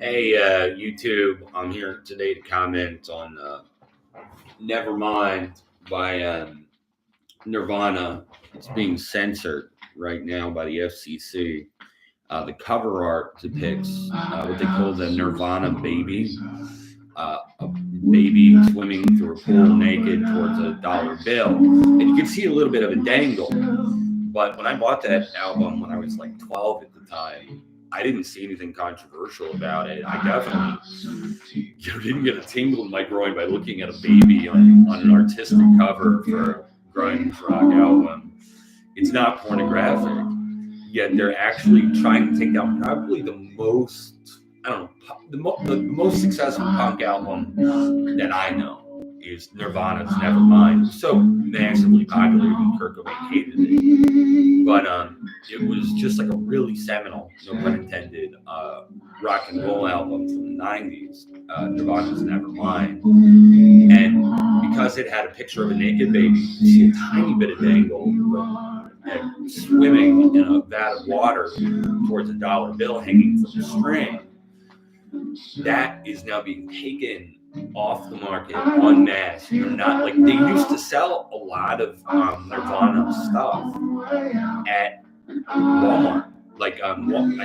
Hey, YouTube, I'm here today to comment on Nevermind by Nirvana. It's being censored right now by the FCC. The cover art depicts what they call the Nirvana baby, a baby swimming through a pool naked towards a dollar bill. And you can see a little bit of a dangle. But when I bought that album when I was like 12 at the time, I didn't see anything controversial about it. I definitely didn't get a tingle in my groin by looking at a baby on an artistic cover for a grunge rock album. It's not pornographic, yet they're actually trying to take down probably the most, the most successful punk album that I know is Nirvana's Nevermind. It was so massively popular, even Kurt Cobain hated it. But it was just like a really seminal, no pun intended, rock and roll album from the 90s, Nirvana's Nevermind. And because it had a picture of a naked baby, you see a tiny bit of dangle, and swimming in a vat of water towards a dollar bill hanging from a string. That is now being taken off the market en masse. You're not like they used to sell a lot of Nirvana stuff at Walmart. Like I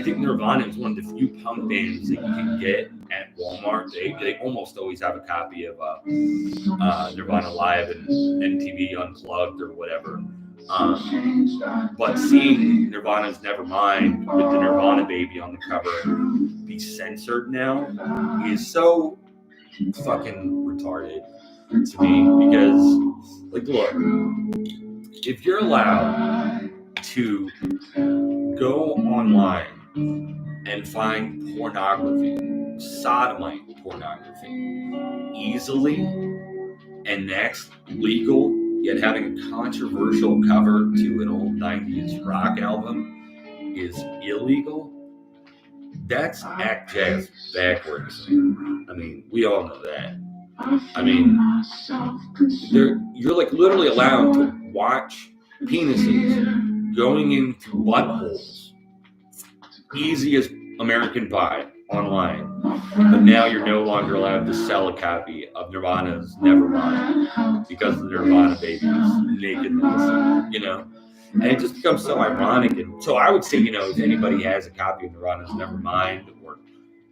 think Nirvana is one of the few punk bands that you can get at Walmart. They almost always have a copy of Nirvana Live and MTV Unplugged or whatever. But seeing Nirvana's Nevermind with the Nirvana baby on the cover be censored now is so fucking retarded to me, because like, look, if you're allowed to go online and find pornography, sodomite pornography, easily, and that's legal, yet having a controversial cover to an old 90s rock album is illegal, that's act jazz backwards. I mean, we all know that. I mean, you're like literally allowed to watch penises going into buttholes, easy as American Pie, online. But now you're no longer allowed to sell a copy of Nirvana's Nevermind because of the Nirvana baby's nakedness, you know? And it just becomes so ironic. And so I would say, if anybody has a copy of Nirvana's Nevermind, or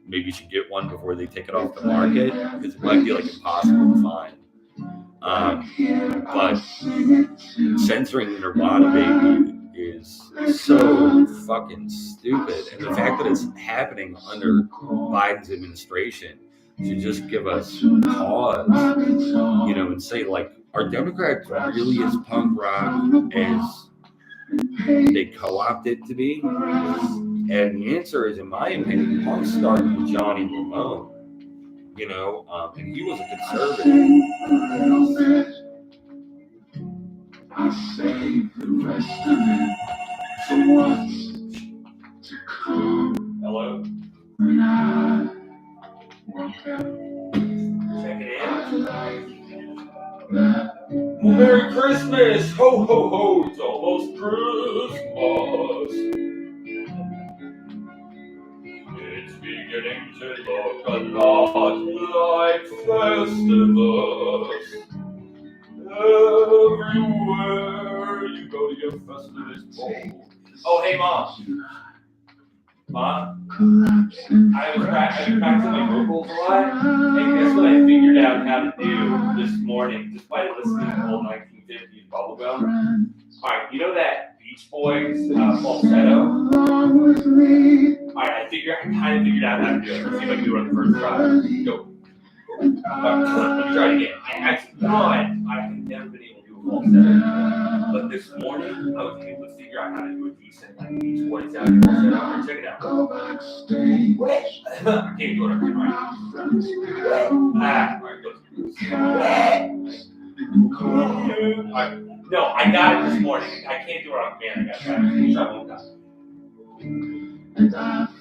maybe you should get one before they take it off the market, because it might be like impossible to find. But censoring the Nirvana baby is so fucking stupid. And the fact that it's happening under Biden's administration should just give us pause, and say, like, are Democrats really as punk rock as they co-opt it to be? And the answer is, in my opinion, punk started with Johnny Ramone, and he was a conservative. I saved the rest of it for one to come. Hello? Check it in. Well, Merry Christmas! Ho, ho, ho! It's almost Christmas! It's beginning to look a lot like Festivus. Everywhere you go to your Festivus bowl. Oh, hey, Mom. Mom? I was practicing my vocals a lot, and guess what I figured out how to do this morning, just by listening to old 1950s bubblegum? Alright, you know that Beach Boys falsetto? Alright, I kind of figured out how to do it. Let's see if I can do it on the first try. Go. Let me try it again. I actually thought I had never been able to do a falsetto, but this morning I was able to figure out how to do a decent Beach Boys sounding falsetto. Alright, check it out. I can't do it up here, right? Alright, go. Alright. No, I got it this morning. I can't do it on command. I got it. Try one time.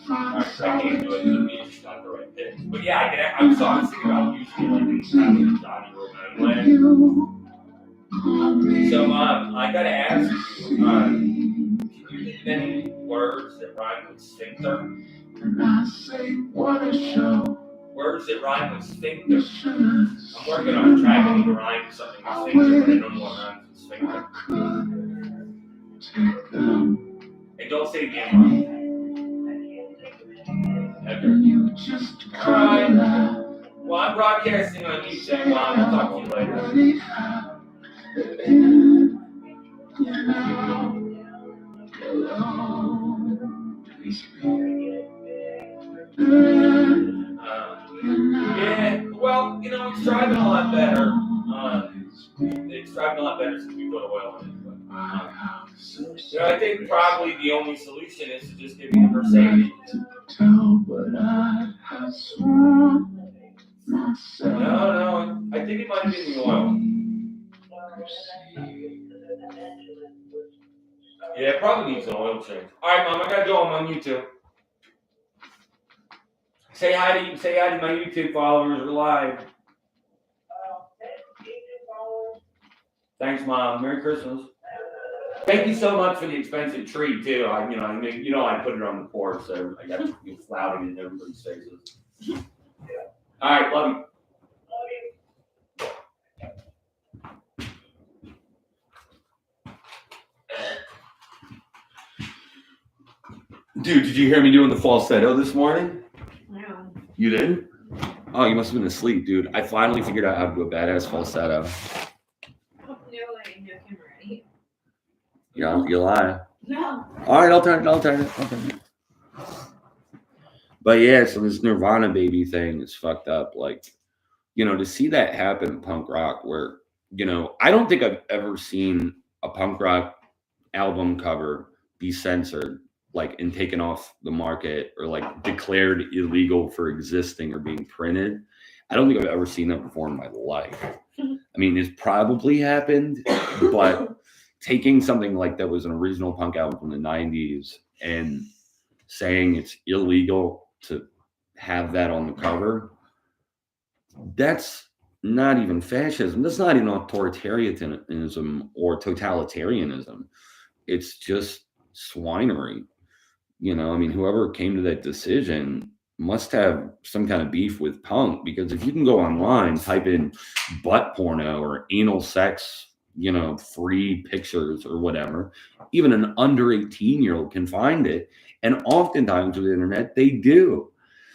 Alright, I can't do it. The music's not the right pitch. But yeah, I was thinking about using like Johnny Ramone. So, I gotta ask you, can you think of any words that rhyme with sphincter. And I say, what a show. Words that rhyme with sphincter. I'm working on trying to rhyme something with sphincter, but I don't know what rhymes with sphincter. And don't say the M word. Okay. Alright. Well, I'm broadcasting on YouTube, Mom. I'll talk to you later. Yeah, well, it's driving a lot better. It's driving a lot better since we put oil in it. But, I think probably the only solution is to just give me a Mercedes. No, I think it might have been the oil. Yeah, it probably needs an oil change. All right, Mom, I gotta go. I'm on YouTube. Say hi to my YouTube followers. We're live. Thanks, Mom. Merry Christmas. Thank you so much for the expensive tree too. I put it on the porch, so I got you flouting in everybody's faces. All right, love you. Dude, did you hear me doing the falsetto this morning? No. You didn't? Oh, you must have been asleep, dude. I finally figured out how to do a badass falsetto. No, I'm ready. Yeah, you lie. No. All right, I'll turn it. But yeah, so this Nirvana baby thing is fucked up. Like, to see that happen in punk rock where, I don't think I've ever seen a punk rock album cover be censored, like, and taken off the market or like declared illegal for existing or being printed. I don't think I've ever seen that before in my life. I mean, it's probably happened, but taking something like that was an original punk album from the 90s and saying it's illegal to have that on the cover, that's not even fascism. That's not even authoritarianism or totalitarianism. It's just swinery. Whoever came to that decision must have some kind of beef with punk, because if you can go online, type in butt porno or anal sex, free pictures or whatever, even an under 18-year-old can find it. And oftentimes with the internet, they do.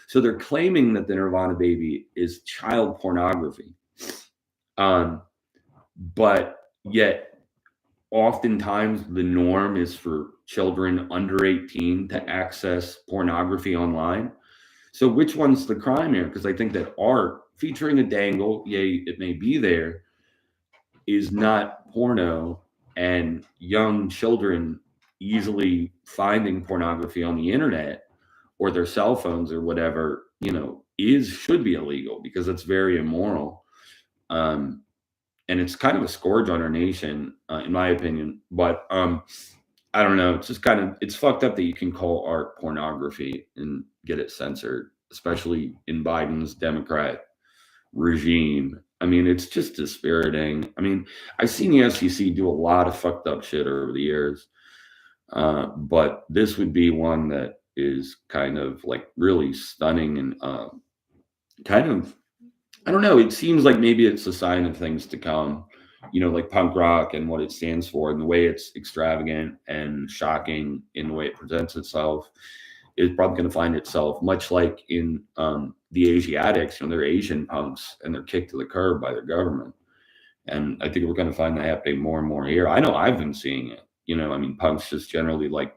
So they're claiming that the Nirvana baby is child pornography. But yet oftentimes the norm is for children under 18 to access pornography online. So which one's the crime here? Because I think that art featuring a dangle, yay, it may be there, is not porno, and young children easily finding pornography on the internet or their cell phones or whatever, should be illegal, because it's very immoral. And it's kind of a scourge on our nation, in my opinion. But I don't know. It's just it's fucked up that you can call art pornography and get it censored, especially in Biden's Democrat regime. I mean, it's just dispiriting. I mean, I've seen the FCC do a lot of fucked up shit over the years. But this would be one that is kind of like really stunning and kind of, I don't know, it seems like maybe it's a sign of things to come, like punk rock and what it stands for and the way it's extravagant and shocking in the way it presents itself is probably going to find itself much like in the Asiatics. They're Asian punks and they're kicked to the curb by their government. And I think we're going to find that happening more and more here. I know I've been seeing it. Punks just generally like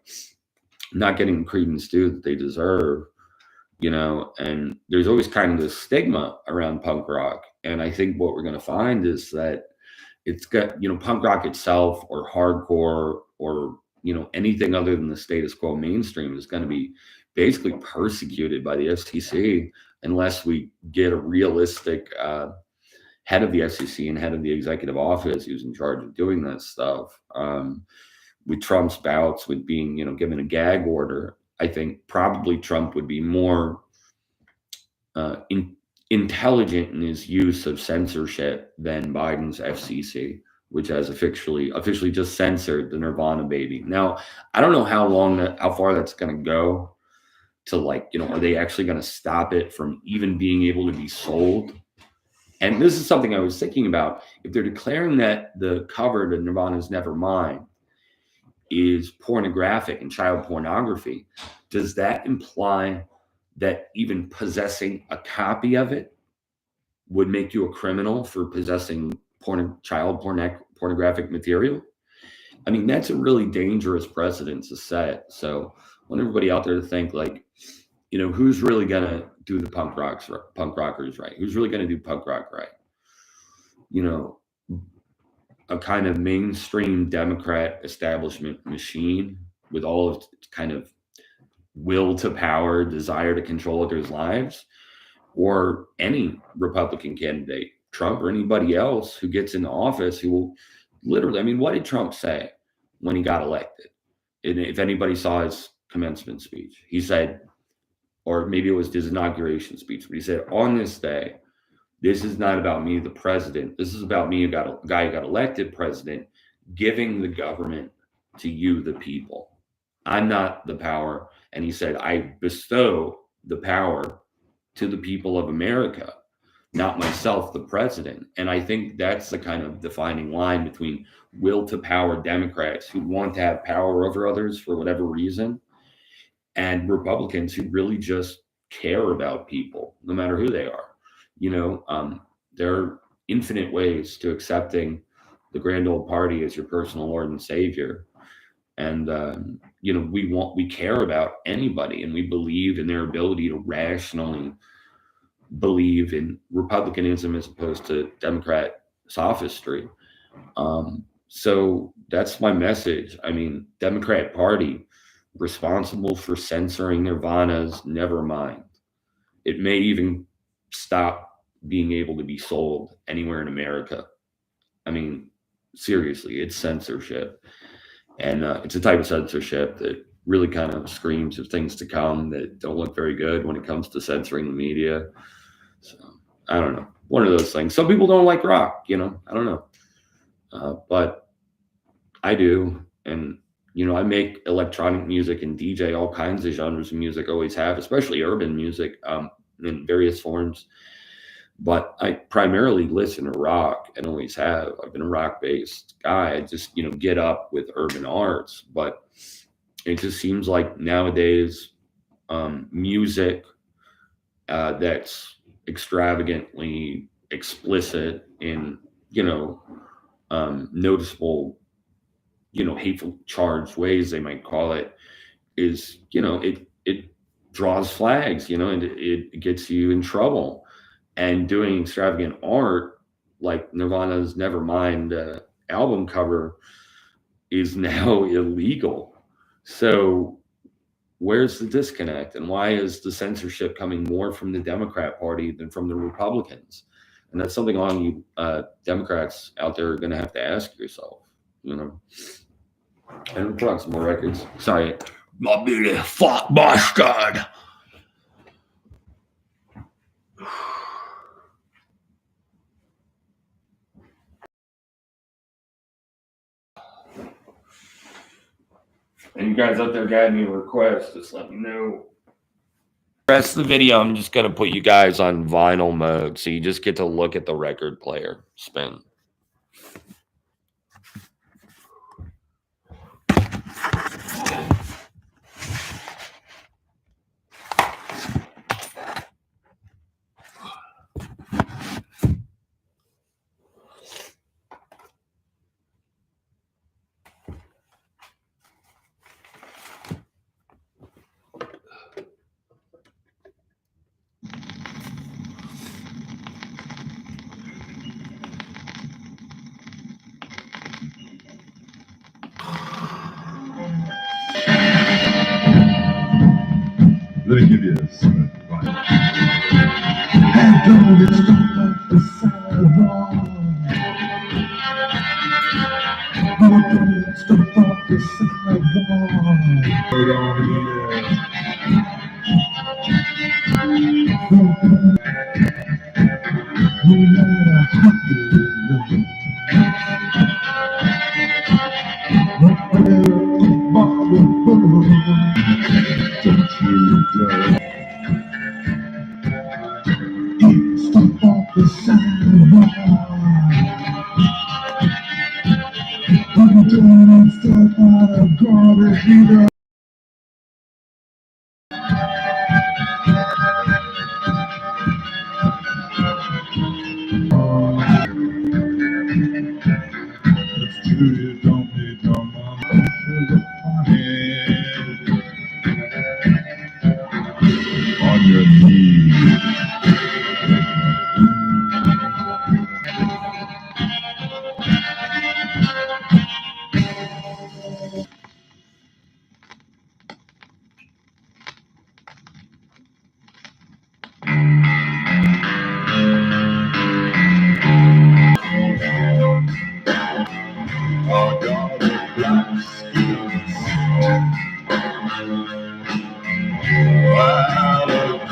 not getting the credence due that they deserve. And there's always kind of this stigma around punk rock. And I think what we're going to find is that it's got, punk rock itself or hardcore or, anything other than the status quo mainstream is going to be basically persecuted by the FCC unless we get a realistic head of the FCC and head of the executive office who's in charge of doing that stuff. With Trump's bouts with being, given a gag order, I think probably Trump would be more intelligent in his use of censorship than Biden's FCC which has officially just censored the Nirvana baby. Now, I don't know how far that's going to go to, like, are they actually going to stop it from even being able to be sold? And this is something I was thinking about. If they're declaring that the cover to Nirvana's Nevermind is pornographic and child pornography, does that imply that even possessing a copy of it would make you a criminal for possessing pornographic material? I mean, that's a really dangerous precedent to set. So I want everybody out there to think, like, who's really gonna do the punk rockers right? Who's really gonna do punk rock right? A kind of mainstream Democrat establishment machine with all of its kind of will to power, desire to control others' lives, or any Republican candidate, Trump or anybody else who gets into office, who will literally, I mean, what did Trump say when he got elected? And if anybody saw his commencement speech, he said, or maybe it was his inauguration speech, but he said, on this day, this is not about me, the president. This is about me, a guy who got elected president, giving the government to you, the people. I'm not the power. And he said, I bestow the power to the people of America, not myself, the president. And I think that's the kind of defining line between will to power Democrats who want to have power over others for whatever reason, and Republicans who really just care about people, no matter who they are. There are infinite ways to accepting the grand old party as your personal Lord and Savior. And, we care about anybody, and we believe in their ability to rationally believe in republicanism as opposed to Democrat sophistry. So that's my message. I mean, Democrat Party responsible for censoring Nirvana's Nevermind. It may even stop being able to be sold anywhere in America. I mean, seriously, it's censorship. And it's a type of censorship that really kind of screams of things to come that don't look very good when it comes to censoring the media. So, I don't know. One of those things. Some people don't like rock, I don't know. But I do. And, I make electronic music and DJ all kinds of genres of music, always have, especially urban music in various forms. But I primarily listen to rock and always have. I've been a rock-based guy. I just, get up with urban arts. But it just seems like nowadays music that's extravagantly explicit in, noticeable, hateful charged ways, they might call it, is, it draws flags, and it gets you in trouble. And doing extravagant art like Nirvana's Nevermind album cover is now illegal. So where's the disconnect? And why is the censorship coming more from the Democrat Party than from the Republicans? And that's something all you Democrats out there are going to have to ask yourself, And we'll put on some more records. Sorry, my beauty fuck bastard. And you guys out there got any requests, just let me know. The rest of the video, I'm just going to put you guys on vinyl mode, so you just get to look at the record player spin. Let me give you this. And don't get stuck off the sidewalk. Don't get stuck off the sidewalk. Hold on here. No matter how you look. Step off the sidewalk. You don't step out of garbage either. It's true, you don't need no money. Sugar funny. On your knees. I got a black skin. Alligators.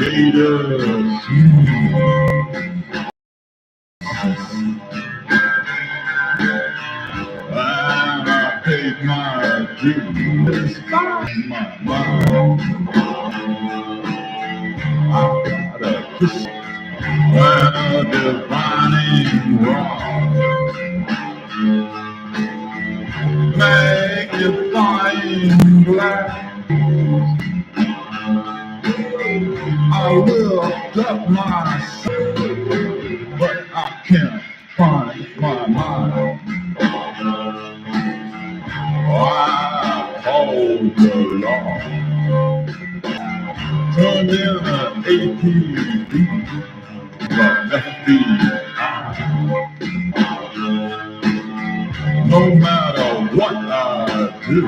And I paid my dues. My mind. I got a kiss and a divining rod. Magnifying glass. I looked up myself, but I can't find my mind. I called the law, turned in an APB, the FBI. No matter what I do,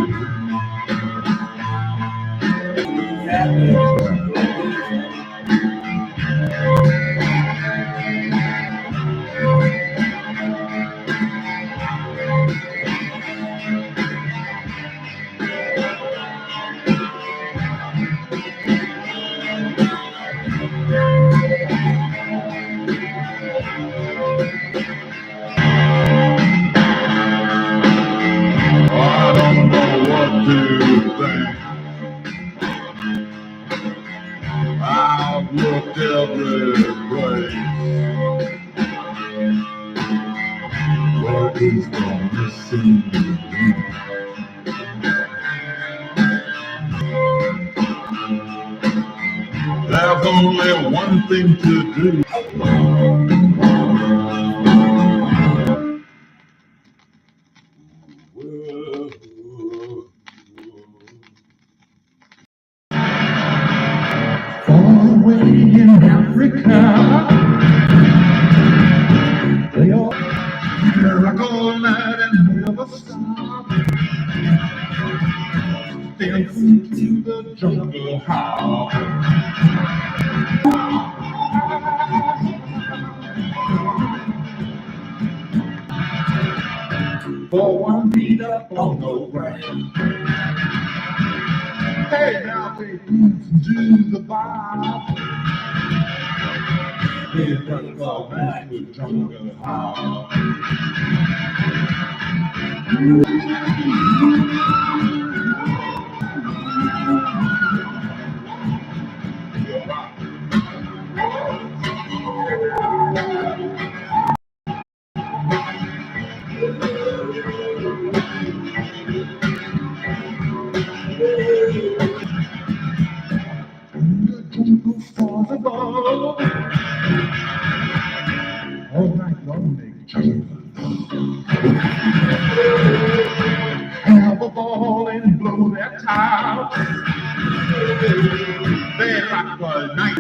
I don't know what to think. I've looked every place. What is gonna see me? There's only one thing to do. Far away in Africa, they all rock all night and never stop. Dancing to the jungle house. For one beat up on the ground. Hey, now they do the vibe. They run all back to the jungle house. For the ball. All night long they jungle. Have a ball and blow their tops. They rock the night.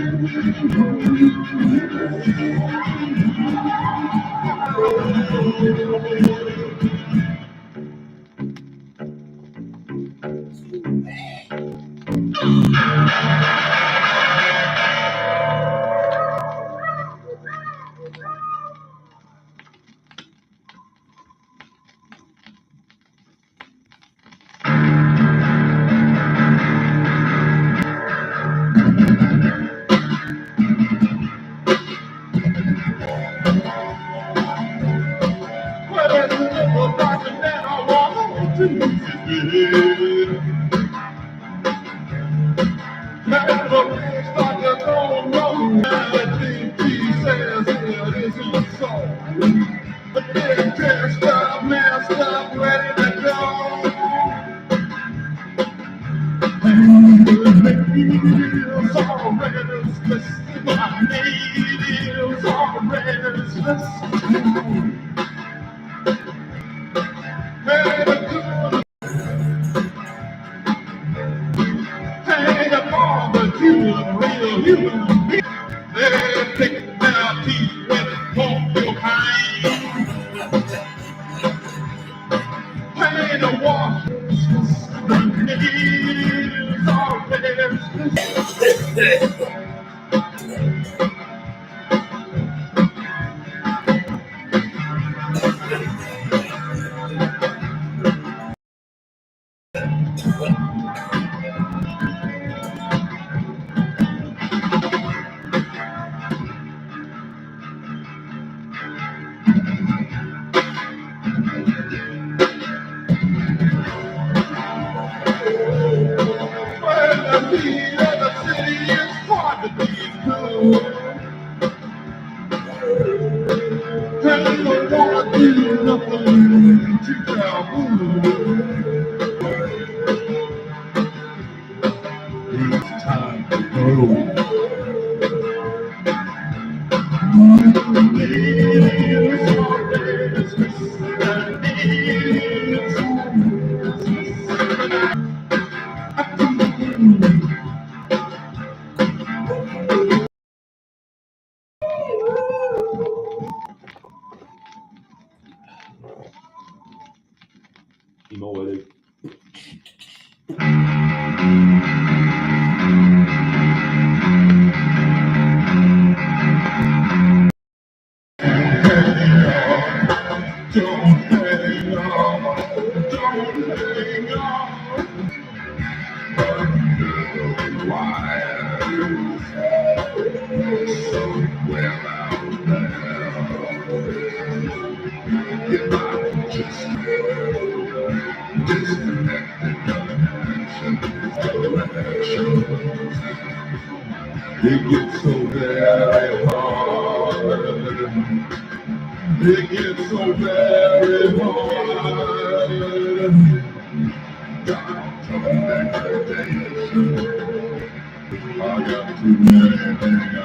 Well, it's a little darker than I want to. Emotic. It gets so very hard. It gets so very hard. I got too many things